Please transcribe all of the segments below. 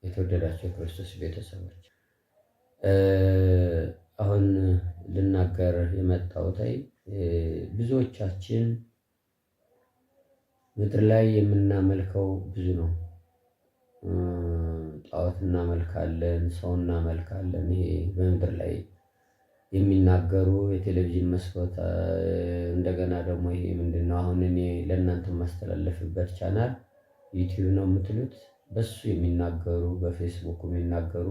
የተወደዳቸው ክርስቶስ ቤተሰቦች አሁን ልናገር የመጣሁት ብዙዎቻችን ምድር ላይ የምናመልከው ብዙ ነው። ጣዖት እናመልካለን፣ ሰው እናመልካለን። ይሄ በምድር ላይ የሚናገሩ የቴሌቪዥን መስኮት እንደገና ደግሞ ይሄ ምንድነው አሁን እኔ ለእናንተ ማስተላለፍበት ቻናል ዩቲዩብ ነው የምትሉት፣ በሱ የሚናገሩ በፌስቡክ የሚናገሩ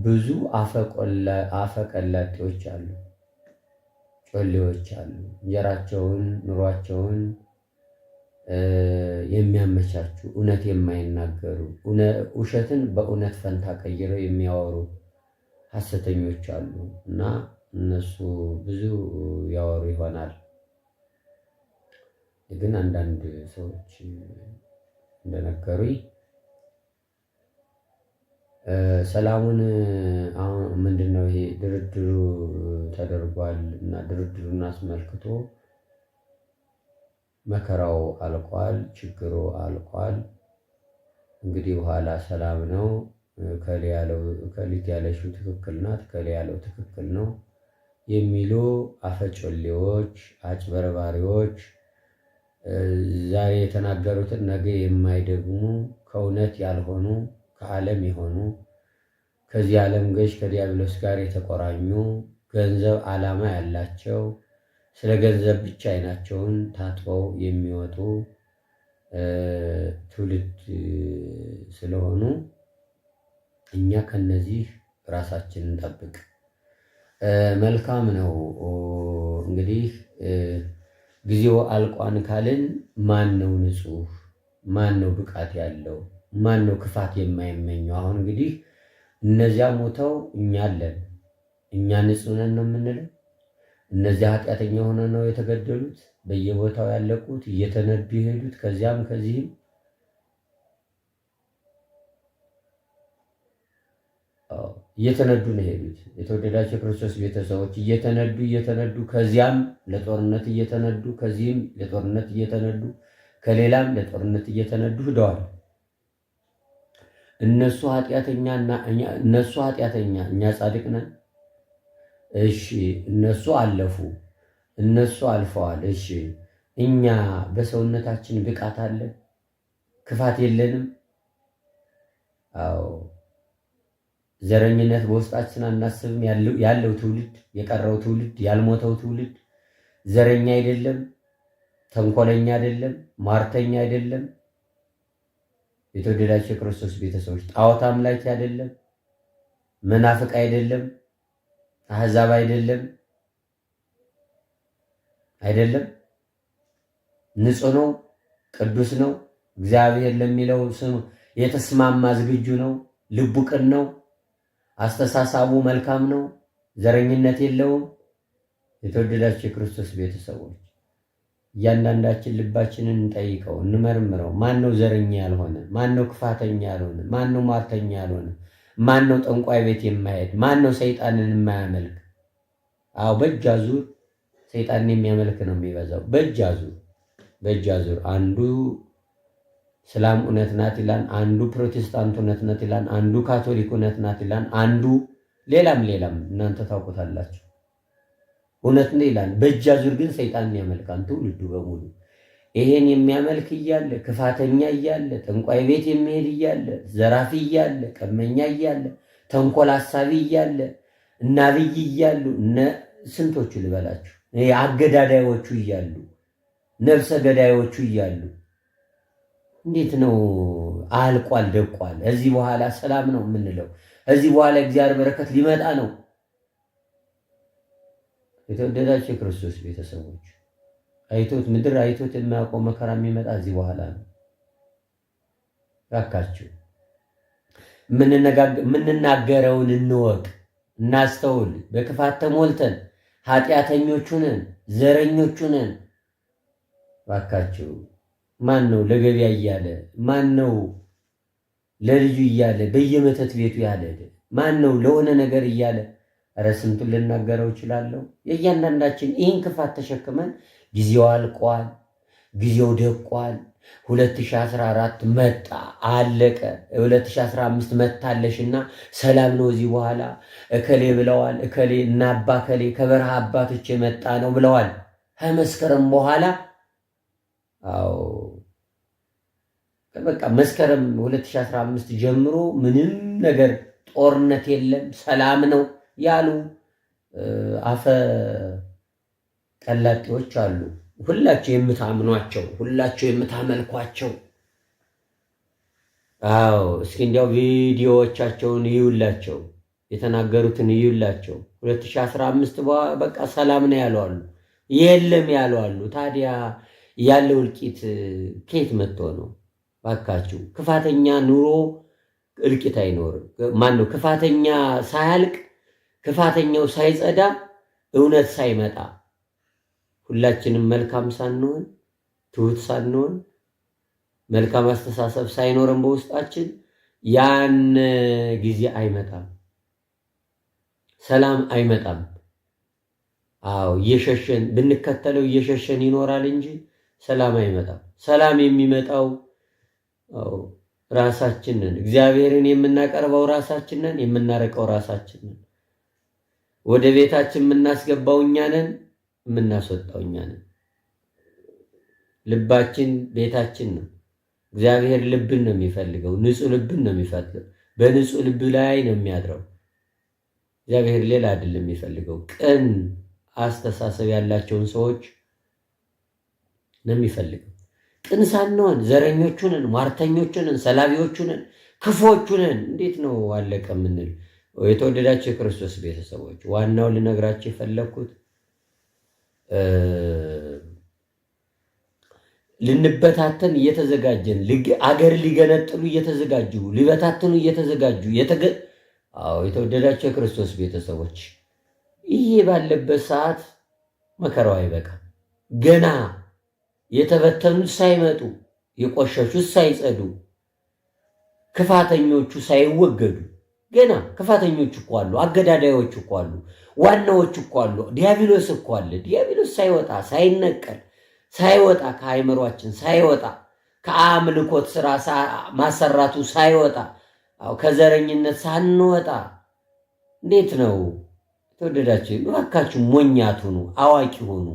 ብዙ አፈቀላጤዎች አሉ፣ ጮሌዎች አሉ። እንጀራቸውን ኑሯቸውን የሚያመቻቹ እውነት የማይናገሩ ውሸትን በእውነት ፈንታ ቀይረው የሚያወሩ ሐሰተኞች አሉ እና እነሱ ብዙ ያወሩ ይሆናል። ግን አንዳንድ ሰዎች እንደነገሩኝ ሰላሙን አሁን ምንድነው ይሄ ድርድሩ ተደርጓል እና ድርድሩን አስመልክቶ መከራው አልቋል፣ ችግሩ አልቋል። እንግዲህ በኋላ ሰላም ነው፣ ከሊት ያለሽው ትክክል ናት፣ ከሊ ያለው ትክክል ነው የሚሉ አፈጮሌዎች፣ አጭበርባሪዎች ዛሬ የተናገሩትን ነገ የማይደግሙ ከእውነት ያልሆኑ ከዓለም የሆኑ ከዚህ ዓለም ገዥ ከዲያብሎስ ጋር የተቆራኙ ገንዘብ ዓላማ ያላቸው ስለ ገንዘብ ብቻ አይናቸውን ታጥበው የሚወጡ ትውልድ ስለሆኑ እኛ ከነዚህ ራሳችንን እንጠብቅ። መልካም ነው። እንግዲህ ጊዜው አልቋን ካልን ማን ነው ንጹህ? ማን ነው ብቃት ያለው? ማን ነው ክፋት የማይመኘው? አሁን እንግዲህ እነዚያ ሞተው እኛ አለን፣ እኛ ንጹህ ነን ነው የምንለው። እነዚያ ኃጢአተኛ ሆነ ነው የተገደሉት፣ በየቦታው ያለቁት፣ እየተነዱ የሄዱት ከዚያም ከዚህም እየተነዱ ነው የሄዱት። የተወደዳቸው ክርስቶስ ቤተሰቦች እየተነዱ ከዚያም ለጦርነት እየተነዱ ከዚህም ለጦርነት እየተነዱ ከሌላም ለጦርነት እየተነዱ ሄደዋል። እነሱ ኃጢአተኛ እኛ ጻድቅ ነን። እሺ እነሱ አለፉ፣ እነሱ አልፈዋል። እሺ እኛ በሰውነታችን ብቃት አለን? ክፋት የለንም? አዎ ዘረኝነት በውስጣችን አናስብም? ያለው ትውልድ የቀረው ትውልድ ያልሞተው ትውልድ ዘረኛ አይደለም፣ ተንኮለኛ አይደለም፣ ሟርተኛ አይደለም። የተወደዳቸው የክርስቶስ ቤተሰቦች ጣዖት አምላኪ አይደለም፣ መናፍቅ አይደለም፣ አህዛብ አይደለም። ንጹህ ነው፣ ቅዱስ ነው፣ እግዚአብሔር ለሚለው ስም የተስማማ ዝግጁ ነው፣ ልቡ ቅን ነው፣ አስተሳሰቡ መልካም ነው፣ ዘረኝነት የለውም። የተወደዳቸው የክርስቶስ ቤተሰቦች እያንዳንዳችን ልባችንን እንጠይቀው፣ እንመርምረው። ማን ነው ዘረኛ ያልሆነ? ማን ነው ክፋተኛ ያልሆነ? ማን ነው ሟርተኛ ያልሆነ? ማን ነው ጠንቋይ ቤት የማይሄድ? ማን ነው ሰይጣንን የማያመልክ? አዎ በእጅ አዙር ሰይጣንን የሚያመልክ ነው የሚበዛው። በእጅ አዙር አንዱ እስላም እውነት ናት ይላል፣ አንዱ ፕሮቴስታንት እውነት ናት ይላል፣ አንዱ ካቶሊክ እውነት ናት ይላል፣ አንዱ ሌላም እናንተ ታውቁታላችሁ እውነት ነው ይላል። በእጅ አዙር ግን ሰይጣንን ያመልካል ትውልዱ በሙሉ። ይሄን የሚያመልክ እያለ ክፋተኛ እያለ ጠንቋይ ቤት የሚሄድ እያለ ዘራፊ እያለ ቀመኛ እያለ ተንኮል አሳቢ እያለ እና አብይ እያሉ ስንቶቹ ልበላችሁ አገዳዳዮቹ እያሉ ነፍሰ ገዳዮቹ እያሉ እንዴት ነው አልቋል፣ ደቋል። እዚህ በኋላ ሰላም ነው የምንለው? እዚህ በኋላ እግዚአብሔር በረከት ሊመጣ ነው። የተወደዳቸው የክርስቶስ ቤተሰቦች ምድር አይቶት የማያውቀው መከራ የሚመጣ እዚህ በኋላ ነው። እባካችሁ የምንናገረውን እንወቅ፣ እናስተውል። በክፋት ተሞልተን ኃጢአተኞቹ ነን፣ ዘረኞቹ ነን። እባካችሁ ማን ነው ለገበያ እያለ ማን ነው ለልጁ እያለ በየመተት ቤቱ ያለ ማን ነው ለሆነ ነገር እያለ? ኧረ ስንቱን ልናገረው እችላለሁ። የእያንዳንዳችን ይህን ክፋት ተሸክመን ጊዜው አልቋል፣ ጊዜው ደቋል፣ 2014 መጣ አለቀ። 2015 መታለሽና ሰላም ነው እዚህ በኋላ እከሌ ብለዋል። እከሌ እና አባ እከሌ ከበረሃ አባቶች የመጣ ነው ብለዋል። ከመስከረም በኋላ አዎ በቃ መስከረም 2015 ጀምሮ ምንም ነገር ጦርነት የለም ሰላም ነው ያሉ አፈ ቀላጤዎች አሉ። ሁላችሁ የምታምኗቸው፣ ሁላችሁ የምታመልኳቸው። አዎ እስኪ እንዲያው ቪዲዮዎቻቸውን ይዩላቸው፣ የተናገሩትን ይዩላቸው። 2015 በቃ ሰላም ነው ያሉ አሉ፣ የለም ያሉ አሉ። ታዲያ ያለው እልቂት ከየት መጥቶ ነው? ባካችሁ ክፋተኛ ኑሮ እልቂት አይኖርም። ማን ነው ክፋተኛ ሳያልቅ ክፋተኛው ሳይጸዳ እውነት ሳይመጣ ሁላችንም መልካም ሳንሆን ትሁት ሳንሆን መልካም አስተሳሰብ ሳይኖረን በውስጣችን ያን ጊዜ አይመጣም፣ ሰላም አይመጣም። አዎ እየሸሸን ብንከተለው እየሸሸን ይኖራል እንጂ ሰላም አይመጣም። ሰላም የሚመጣው ራሳችንን እግዚአብሔርን የምናቀርበው ራሳችንን የምናረቀው ራሳችንን ወደ ቤታችን የምናስገባው እኛ ነን፣ የምናስወጣው እኛ ነን። ልባችን ቤታችን ነው። እግዚአብሔር ልብን ነው የሚፈልገው፣ ንጹህ ልብን ነው የሚፈልገው። በንጹህ ልብ ላይ ነው የሚያድረው። እግዚአብሔር ሌላ አይደለም የሚፈልገው፣ ቅን አስተሳሰብ ያላቸውን ሰዎች ነው የሚፈልገው። ቅን ሳንሆን ዘረኞቹንን፣ ሟርተኞቹንን፣ ሰላቢዎቹንን፣ ክፎቹንን እንዴት ነው አለቀ የምንል? የተወደዳቸው የክርስቶስ ቤተሰቦች ዋናው ልነግራቸው የፈለኩት ልንበታተን እየተዘጋጀን አገር ሊገነጥሉ እየተዘጋጁ ሊበታተኑ እየተዘጋጁ የተወደዳቸው የክርስቶስ ቤተሰቦች ይሄ ባለበት ሰዓት መከራው አይበቃም። ገና የተበተኑት ሳይመጡ የቆሸሹት ሳይጸዱ ክፋተኞቹ ሳይወገዱ ገና ክፋተኞቹ እኮ አሉ፣ አገዳዳዮቹ እኮ አሉ፣ ዋናዎቹ እኮ አሉ። ዲያብሎስ እኮ አለ። ዲያብሎስ ሳይወጣ ሳይነቀል ሳይወጣ ከአይምሯችን ሳይወጣ ከአምልኮት ስራ ማሰራቱ ሳይወጣ ከዘረኝነት ሳንወጣ እንዴት ነው? ተወደዳችሁ እባካችሁ ሞኛት ሁኑ፣ አዋቂ ሁኑ።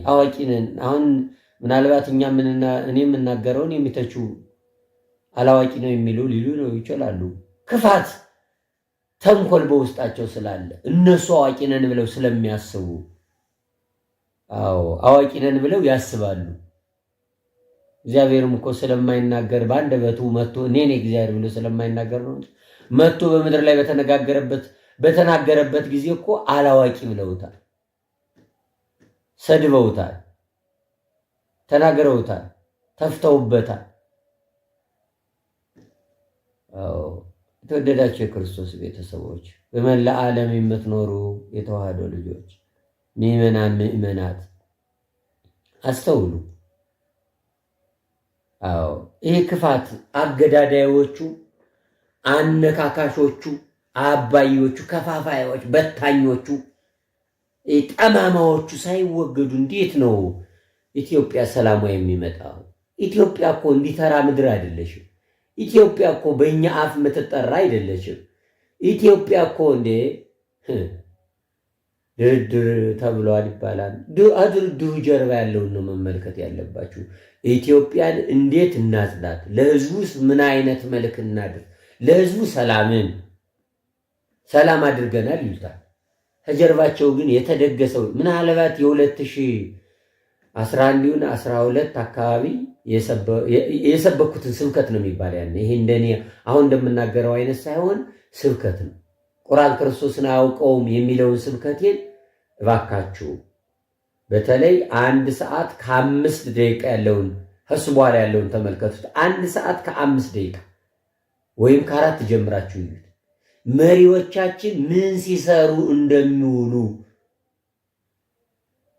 አዋቂ ነን። አሁን ምናልባት እኔ የምናገረውን የሚተቹ አላዋቂ ነው የሚሉ ሊሉ ነው ይችላሉ። ክፋት ተንኮል በውስጣቸው ስላለ እነሱ አዋቂ ነን ብለው ስለሚያስቡ አዋቂ ነን ብለው ያስባሉ። እግዚአብሔርም እኮ ስለማይናገር በአንደበቱ መጥቶ እኔ እግዚአብሔር ብሎ ስለማይናገር ነው እንጂ መጥቶ በምድር ላይ በተናገረበት ጊዜ እኮ አላዋቂ ብለውታል፣ ሰድበውታል፣ ተናግረውታል፣ ተፍተውበታል። የተወደዳቸው የክርስቶስ ቤተሰቦች በመላ ዓለም የምትኖሩ የተዋህዶ ልጆች ምእመናን፣ ምእመናት አስተውሉ። ይህ ክፋት አገዳዳዮቹ፣ አነካካሾቹ፣ አባዮቹ፣ ከፋፋዮች፣ በታኞቹ፣ ጠማማዎቹ ሳይወገዱ እንዴት ነው ኢትዮጵያ ሰላሟ የሚመጣው? ኢትዮጵያ እኮ እንዲተራ ምድር አይደለሽም። ኢትዮጵያ እኮ በእኛ አፍ የምትጠራ አይደለችም። ኢትዮጵያ እኮ ድርድር ተብሏል ይባላል። ድርድሩ ጀርባ ያለውን ነው መመልከት ያለባችሁ። ኢትዮጵያን እንዴት እናጽዳት? ለህዝቡስ ምን አይነት መልክ እናድር? ለህዝቡ ሰላም አድርገናል ይሉታል። ከጀርባቸው ግን የተደገሰው ምናልባት የ2011 12 አካባቢ የሰበኩትን ስብከት ነው የሚባል ያን ይሄ እንደኔ አሁን እንደምናገረው አይነት ሳይሆን ስብከት ነው። ቁርአን ክርስቶስን አያውቀውም የሚለውን ስብከቴን እባካችሁ በተለይ 1 ሰዓት ከ5 ደቂቃ ያለውን ከሱ በኋላ ያለውን ተመልከቱት። 1 ሰዓት ከ5 ደቂቃ ወይም ከ4 ጀምራችሁ ይዩት። መሪዎቻችን ምን ሲሰሩ እንደሚውሉ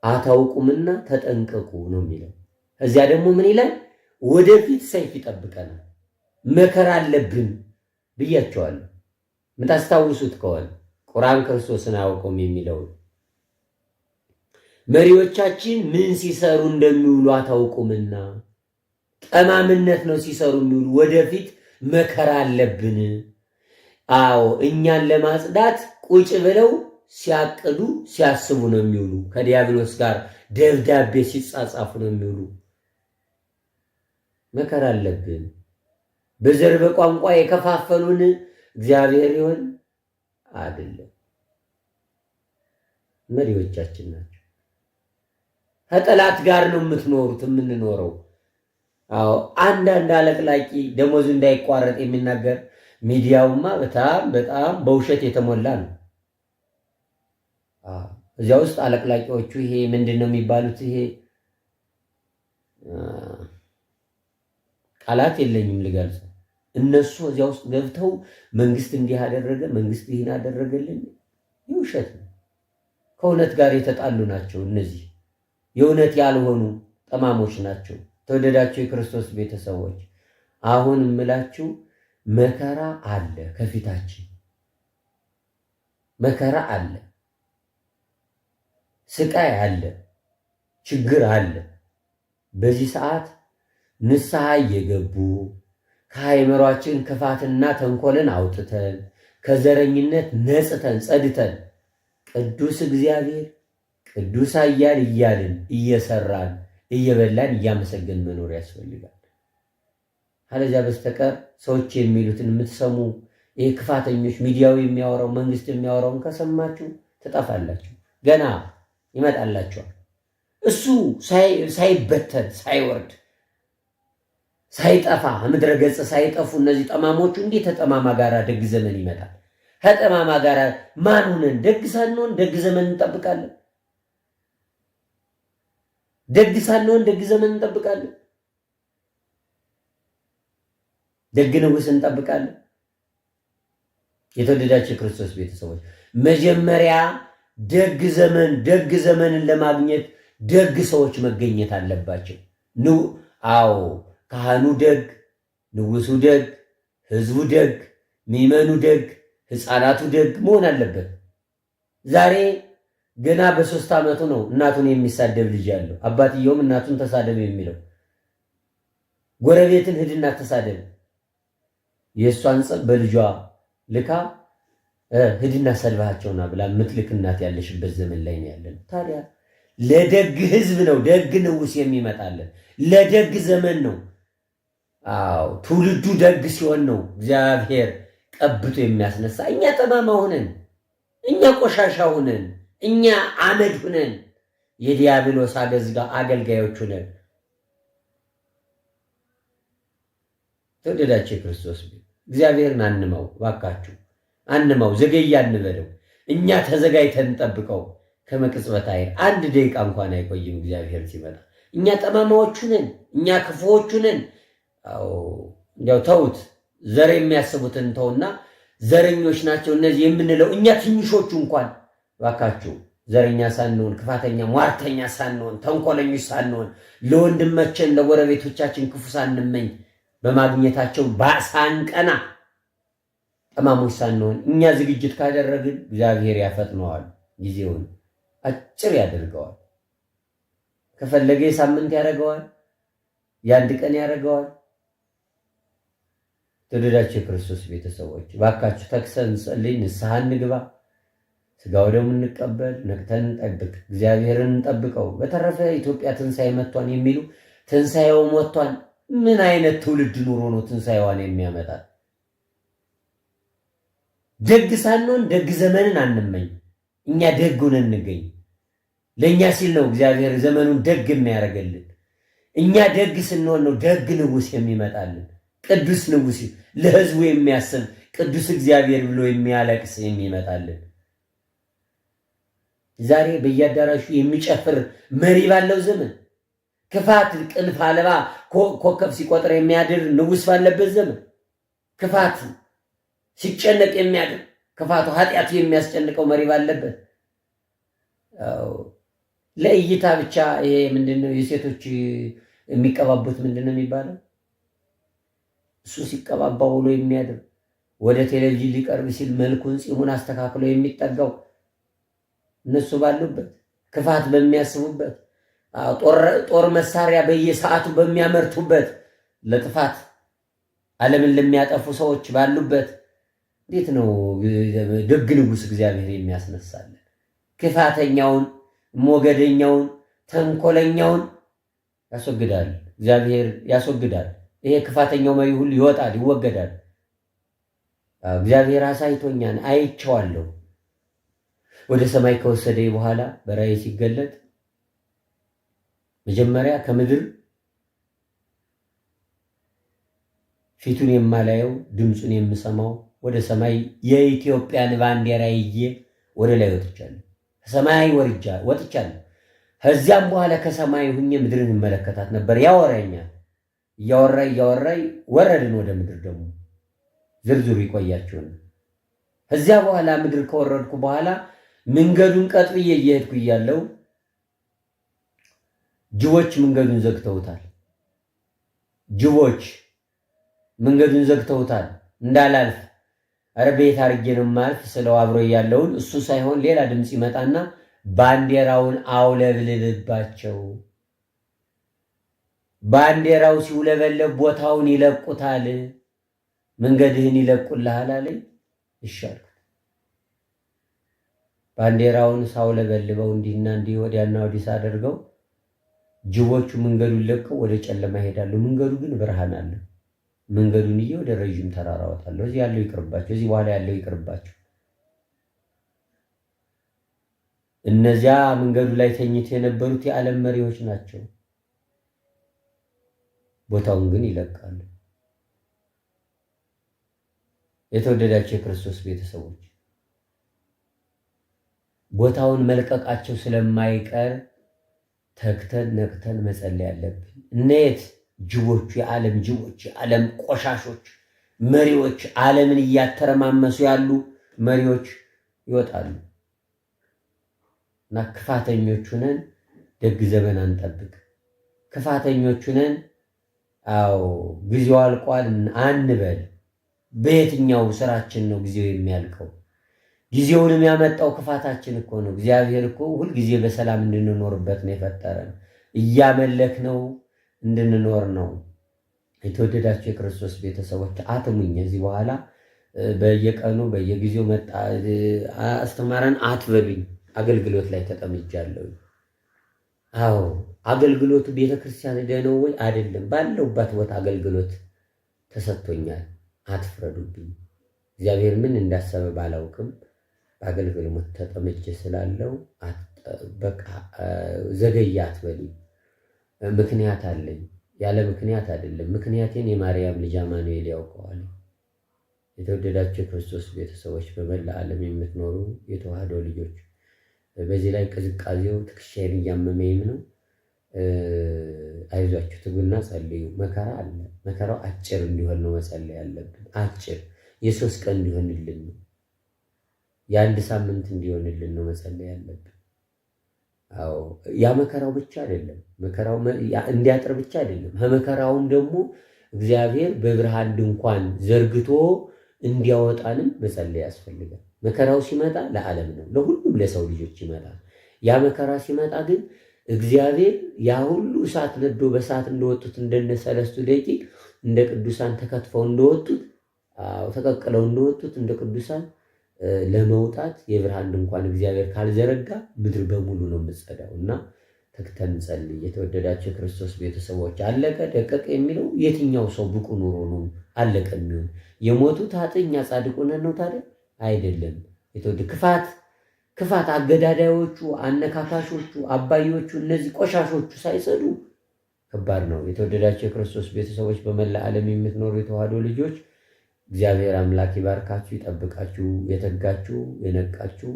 አታውቁምና ተጠንቀቁ ነው የሚለው። እዚያ ደግሞ ምን ይላል? ወደፊት ሰይፍ ይጠብቀናል፣ መከራ አለብን ብያቸዋለሁ። የምታስታውሱት ከሆነ ቁርአን ክርስቶስን አያውቀውም የሚለው መሪዎቻችን ምን ሲሰሩ እንደሚውሉ አታውቁምና ጠማምነት ነው ሲሰሩ የሚውሉ። ወደፊት መከራ አለብን። አዎ እኛን ለማጽዳት ቁጭ ብለው ሲያቅዱ ሲያስቡ ነው የሚውሉ። ከዲያብሎስ ጋር ደብዳቤ ሲጻጻፉ ነው የሚውሉ። መከራ አለብን። በዘር በቋንቋ የከፋፈሉን እግዚአብሔር ይሆን አይደለም፣ መሪዎቻችን ናቸው። ከጠላት ጋር ነው የምንኖረው። አዎ አንዳንድ አለቅላቂ ደሞዙ እንዳይቋረጥ የሚናገር ሚዲያውማ በጣም በውሸት የተሞላ ነው። እዚያ ውስጥ አለቅላቂዎቹ ይሄ ምንድን ነው የሚባሉት? ይሄ ቃላት የለኝም ልገልጽ። እነሱ እዚያ ውስጥ ገብተው መንግስት እንዲህ አደረገ፣ መንግስት ይህን አደረገልን፣ ውሸት ነው። ከእውነት ጋር የተጣሉ ናቸው። እነዚህ የእውነት ያልሆኑ ጠማሞች ናቸው። ተወደዳቸው የክርስቶስ ቤተሰቦች፣ አሁን እምላችሁ መከራ አለ፣ ከፊታችን መከራ አለ፣ ስቃይ አለ፣ ችግር አለ። በዚህ ሰዓት ንስሐ እየገቡ ከአእምሯችን ክፋትና ተንኮልን አውጥተን ከዘረኝነት ነጽተን ጸድተን ቅዱስ እግዚአብሔር ቅዱስ ኃያል እያልን እየሰራን እየበላን እያመሰገን መኖር ያስፈልጋል። አለዚያ በስተቀር ሰዎች የሚሉትን የምትሰሙ ይህ ክፋተኞች ሚዲያው የሚያወራው መንግስት የሚያወራውን ከሰማችሁ ትጠፋላችሁ። ገና ይመጣላችኋል። እሱ ሳይበተን ሳይወርድ ሳይጠፋ ምድረ ገጽ ሳይጠፉ እነዚህ ጠማሞቹ እንዴት ተጠማማ ጋራ ደግ ዘመን ይመጣል? ከጠማማ ጋራ ማን ሆነን ደግ ሳንሆን ደግ ዘመን እንጠብቃለን? ደግ ሳንሆን ደግ ዘመን እንጠብቃለን? ደግ ንጉሥ እንጠብቃለን? የተወደዳችሁ የክርስቶስ ቤተሰቦች መጀመሪያ ደግ ዘመንን ለማግኘት ደግ ሰዎች መገኘት አለባቸው። አዎ ካህኑ ደግ፣ ንጉሱ ደግ፣ ህዝቡ ደግ፣ ምዕመኑ ደግ፣ ህፃናቱ ደግ መሆን አለበት። ዛሬ ገና በ3 ዓመቱ ነው እናቱን የሚሳደብ ልጅ ያለው። አባትየውም እናቱን ተሳደብ የሚለው ጎረቤትን ሂድና ተሳደብ፣ የእሷን ጸብ በልጇ ልካ ሂድና ሰድባቸውና ብላ ምትልክ እናት ያለሽበት ዘመን ላይ ነው ያለን። ታዲያ ለደግ ህዝብ ነው ደግ ንጉስ የሚመጣለን፣ ለደግ ዘመን ነው። አዎ ትውልዱ ደግ ሲሆን ነው እግዚአብሔር ቀብቶ የሚያስነሳ። እኛ ጠማማ ሆነን፣ እኛ ቆሻሻ ሆነን፣ እኛ አመድ ሆነን የዲያብሎስ አገልጋዮች ሆነን ተወደዳችሁ የክርስቶስ እግዚአብሔርን አንማው፣ ባካችሁ አንማው፣ ዘገየ አንበለው። እኛ ተዘጋጅተን እንጠብቀው። ከመቅጽበት አይን 1 ደቂቃ እንኳን አይቆይም እግዚአብሔር ሲመጣ። እኛ ጠማማዎቹ ነን፣ እኛ ክፉዎቹ ነን። አዎ እንዲያው ተውት፣ ዘር የሚያስቡትን ተውና ዘረኞች ናቸው እነዚህ የምንለው እኛ ትንሾቹ እንኳን ባካችሁ ዘረኛ ሳንሆን፣ ክፋተኛ ሟርተኛ ሳንሆን፣ ተንኮለኞች ሳንሆን፣ ለወንድማችን ለጎረቤቶቻችን ክፉ ሳንመኝ በማግኘታቸው ሳንቀና ጠማሞች ሳንሆን እኛ ዝግጅት ካደረግን እግዚአብሔር ያፈጥነዋል፣ ጊዜውን አጭር ያደርገዋል። ከፈለገ የሳምንት ያደርገዋል፣ የአንድ ቀን ያደርገዋል። ተወደዳችሁ የክርስቶስ ቤተሰቦች ባካችሁ ተክሰን ጸልይ፣ ንስሐ እንግባ፣ ስጋው ደግሞ እንቀበል፣ ነቅተን እንጠብቅ፣ እግዚአብሔርን እንጠብቀው። በተረፈ ኢትዮጵያ ትንሣኤ መጥቷን የሚሉ ትንሣኤው ሞቷን። ምን አይነት ትውልድ ኑሮ ነው ትንሣኤዋን የሚያመጣት? ደግ ሳንሆን ደግ ዘመንን አንመኝ። እኛ ደግ ሆነን እንገኝ። ለእኛ ሲል ነው እግዚአብሔር ዘመኑን ደግ የሚያደርገልን። እኛ ደግ ስንሆን ነው ደግ ንጉሥ የሚመጣልን። ቅዱስ ንጉሥ ለሕዝቡ የሚያስብ ቅዱስ እግዚአብሔር ብሎ የሚያለቅስ የሚመጣልን። ዛሬ በየአዳራሹ የሚጨፍር መሪ ባለው ዘመን፣ ክፋት ቅልፍ አልባ ኮከብ ሲቆጥር የሚያድር ንጉሥ ባለበት ዘመን፣ ክፋት ሲጨነቅ የሚያድር ክፋቱ ኃጢአቱ የሚያስጨንቀው መሪ ባለበት፣ ለእይታ ብቻ ይሄ ምንድነው የሴቶች የሚቀባቡት ምንድነው የሚባለው? እሱ ሲቀባባው ውሎ የሚያድር ወደ ቴሌቪዥን ሊቀርብ ሲል መልኩን ፂሙን አስተካክሎ የሚጠጋው እነሱ ባሉበት፣ ክፋት በሚያስቡበት፣ ጦር መሳሪያ በየሰዓቱ በሚያመርቱበት ለጥፋት ዓለምን ለሚያጠፉ ሰዎች ባሉበት እንዴት ነው ደግ ንጉሥ እግዚአብሔር የሚያስነሳለን? ክፋተኛውን፣ ሞገደኛውን፣ ተንኮለኛውን ያስወግዳል። እግዚአብሔር ያስወግዳል። ይሄ ክፋተኛው መሪ ሁሉ ይወጣል፣ ይወገዳል። እግዚአብሔር አሳይቶኛል፣ አይቼዋለሁ። ወደ ሰማይ ከወሰደ በኋላ በራእይ ሲገለጥ መጀመሪያ ከምድር ፊቱን የማላየው ድምፁን የምሰማው ወደ ሰማይ የኢትዮጵያን ባንዲራ ይዤ ወደ ላይ ወጥቻለሁ። ከሰማይ ወጥቻለሁ። ከዚያም በኋላ ከሰማይ ሁኜ ምድርን እመለከታት ነበር። ያወራኛል። እያወራይ ወረድን ወደ ምድር። ደግሞ ዝርዝሩ ይቆያችሁና ከዚያ በኋላ ምድር ከወረድኩ በኋላ መንገዱን ቀጥ ብዬ እየሄድኩ እያለሁ ጅቦች መንገዱን ዘግተውታል። ጅቦች መንገዱን ዘግተውታል እንዳላልፍ። ኧረ ቤት አድርጌ ነው የማልፍ ስለው አብሮ እያለውን እሱ ሳይሆን ሌላ ድምፅ ይመጣና ባንዲራውን አውለብልብባቸው። ባንዲራው ሲውለበለብ ቦታውን ይለቁታል፣ መንገድህን ይለቁልሃል አለኝ። ይሻልኩት ባንዲራውን ሳውለበልበው እንዲህና እንዲህ ወዲያና ወዲህ ሳደርገው ጅቦቹ መንገዱን ለቀው ወደ ጨለማ ይሄዳሉ። መንገዱ ግን ብርሃን አለ። መንገዱን ይዤ ወደ ረዥም ተራራ ወጣለሁ። እዚህ ያለው ይቅርባቸው፣ እዚህ በኋላ ያለው ይቅርባቸው። እነዚያ መንገዱ ላይ ተኝተው የነበሩት የዓለም መሪዎች ናቸው። ቦታውን ግን ይለቃሉ። የተወደዳቸው የክርስቶስ ቤተሰቦች ቦታውን መልቀቃቸው ስለማይቀር ተክተን ነቅተን መጸለይ ያለብን። እነየት ጅቦቹ፣ የዓለም ጅቦች፣ የዓለም ቆሻሾች መሪዎች፣ ዓለምን እያተረማመሱ ያሉ መሪዎች ይወጣሉ እና ክፋተኞቹ ነን፣ ደግ ዘመን አንጠብቅ። ክፋተኞቹ ነን፣ አዎ ጊዜው አልቋል አንበል። በየትኛው ስራችን ነው ጊዜው የሚያልቀው? ጊዜውንም ያመጣው ክፋታችን እኮ ነው። እግዚአብሔር እኮ ሁልጊዜ በሰላም እንድንኖርበት ነው የፈጠረን። እያመለክ ነው እንድንኖር ነው። የተወደዳቸው የክርስቶስ ቤተሰቦች አትሙኝ። እዚህ በኋላ በየቀኑ በየጊዜው መጣ አስተማረን አትበሉኝ። አገልግሎት ላይ ተጠምጃለሁ። አዎ አገልግሎቱ ቤተክርስቲያን ደነው ወይ አይደለም? ባለውባት ቦታ አገልግሎት ተሰጥቶኛል። አትፍረዱብኝ። እግዚአብሔር ምን እንዳሰበ ባላውቅም በአገልግሎት ተጠምጄ ስላለው በቃ ዘገየ አትበሉኝ። ምክንያት አለኝ። ያለ ምክንያት አይደለም። ምክንያቴን የማርያም ልጅ አማኑኤል ያውቀዋል። የተወደዳቸው የክርስቶስ ቤተሰቦች በመላ ዓለም የምትኖሩ የተዋህዶ ልጆች በዚህ ላይ ቅዝቃዜው ትከሻዬን እያመመኝ ነው። አይዟችሁ ትጉና ጸልዩ። መከራ አለ። መከራው አጭር እንዲሆን ነው መጸለይ ያለብን። አጭር የ3 ቀን እንዲሆንልን ነው፣ የ1 ሳምንት እንዲሆንልን ነው መጸለይ ያለብን። አዎ ያ መከራው ብቻ አይደለም፣ መከራው እንዲያጥር ብቻ አይደለም። ከመከራውም ደግሞ እግዚአብሔር በብርሃን ድንኳን ዘርግቶ እንዲያወጣንም መጸለይ ያስፈልጋል። መከራው ሲመጣ ለዓለም ነው፣ ለሁሉም ለሰው ልጆች ይመጣል። ያ መከራ ሲመጣ ግን እግዚአብሔር ያ ሁሉ እሳት ነዶ በእሳት እንደወጡት እንደነ 3 ደቂቅ እንደ ቅዱሳን ተከትፈው እንደወጡት ተቀቅለው እንደወጡት እንደ ቅዱሳን ለመውጣት የብርሃን ድንኳን እግዚአብሔር ካልዘረጋ ምድር በሙሉ ነው የምትጸዳው። እና ተክተን ጸልይ። የተወደዳቸው ክርስቶስ ቤተሰቦች አለቀ ደቀቀ የሚለው የትኛው ሰው ብቁ ኑሮ ነው አለቀ የሚሆን? የሞቱት ኃጥእኛ ጻድቁ ነን ነው ታዲያ? አይደለም። ክፋት አገዳዳዮቹ፣ አነካካሾቹ፣ አባዮቹ፣ እነዚህ ቆሻሾቹ ሳይጸዱ ከባድ ነው። የተወደዳቸው የክርስቶስ ቤተሰቦች በመላ ዓለም የምትኖሩ የተዋህዶ ልጆች እግዚአብሔር አምላክ ይባርካችሁ፣ ይጠብቃችሁ፣ የተጋችሁ የነቃችሁ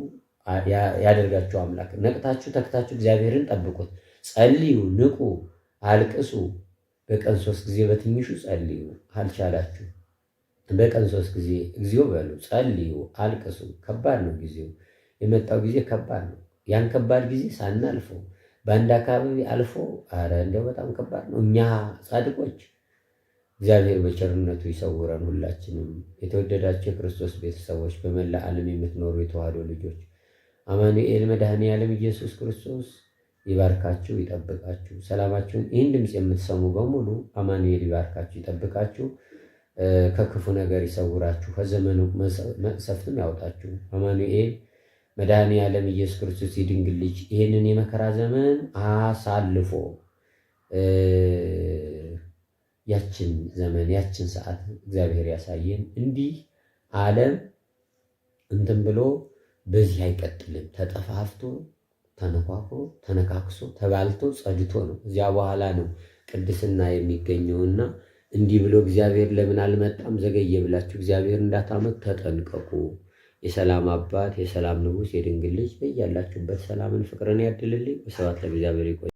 ያደርጋችሁ አምላክ። ነቅታችሁ ተክታችሁ እግዚአብሔርን ጠብቁት። ጸልዩ፣ ንቁ፣ አልቅሱ። በቀን 3 ጊዜ በትንሹ ጸልዩ። አልቻላችሁ በቀን 3 ጊዜ እግዚኦ በሉ፣ ጸልዩ፣ አልቅሱ። ከባድ ነው ጊዜው። የመጣው ጊዜ ከባድ ነው። ያን ከባድ ጊዜ ሳናልፈው በአንድ አካባቢ አልፎ አረ እንደው በጣም ከባድ ነው። እኛ ጻድቆች እግዚአብሔር በቸርነቱ ይሰውረን ሁላችንም። የተወደዳቸው የክርስቶስ ቤተሰቦች በመላ ዓለም የምትኖሩ የተዋህዶ ልጆች አማኑኤል መድኃኔ ዓለም ኢየሱስ ክርስቶስ ይባርካችሁ፣ ይጠብቃችሁ። ሰላማችሁን ይህን ድምፅ የምትሰሙ በሙሉ አማኑኤል ይባርካችሁ፣ ይጠብቃችሁ፣ ከክፉ ነገር ይሰውራችሁ፣ ከዘመኑ መቅሰፍትም ያውጣችሁ። አማኑኤል መድኃኔ ዓለም ኢየሱስ ክርስቶስ የድንግል ልጅ ይህንን የመከራ ዘመን አሳልፎ ያችን ዘመን ያችን ሰዓት እግዚአብሔር ያሳየን። እንዲህ ዓለም እንትን ብሎ በዚህ አይቀጥልም። ተጠፋፍቶ ተነኳክሮ ተነካክሶ ተባልቶ ጸድቶ ነው እዚያ በኋላ ነው ቅድስና የሚገኘውና እንዲህ ብሎ እግዚአብሔር ለምን አልመጣም ዘገየ ብላችሁ እግዚአብሔር እንዳታመት ተጠንቀቁ። የሰላም አባት የሰላም ንጉሥ የድንግል ልጅ በያላችሁበት ሰላምን ፍቅርን ያድልልኝ። በሰባት ለእግዚአብሔር ይቆይ።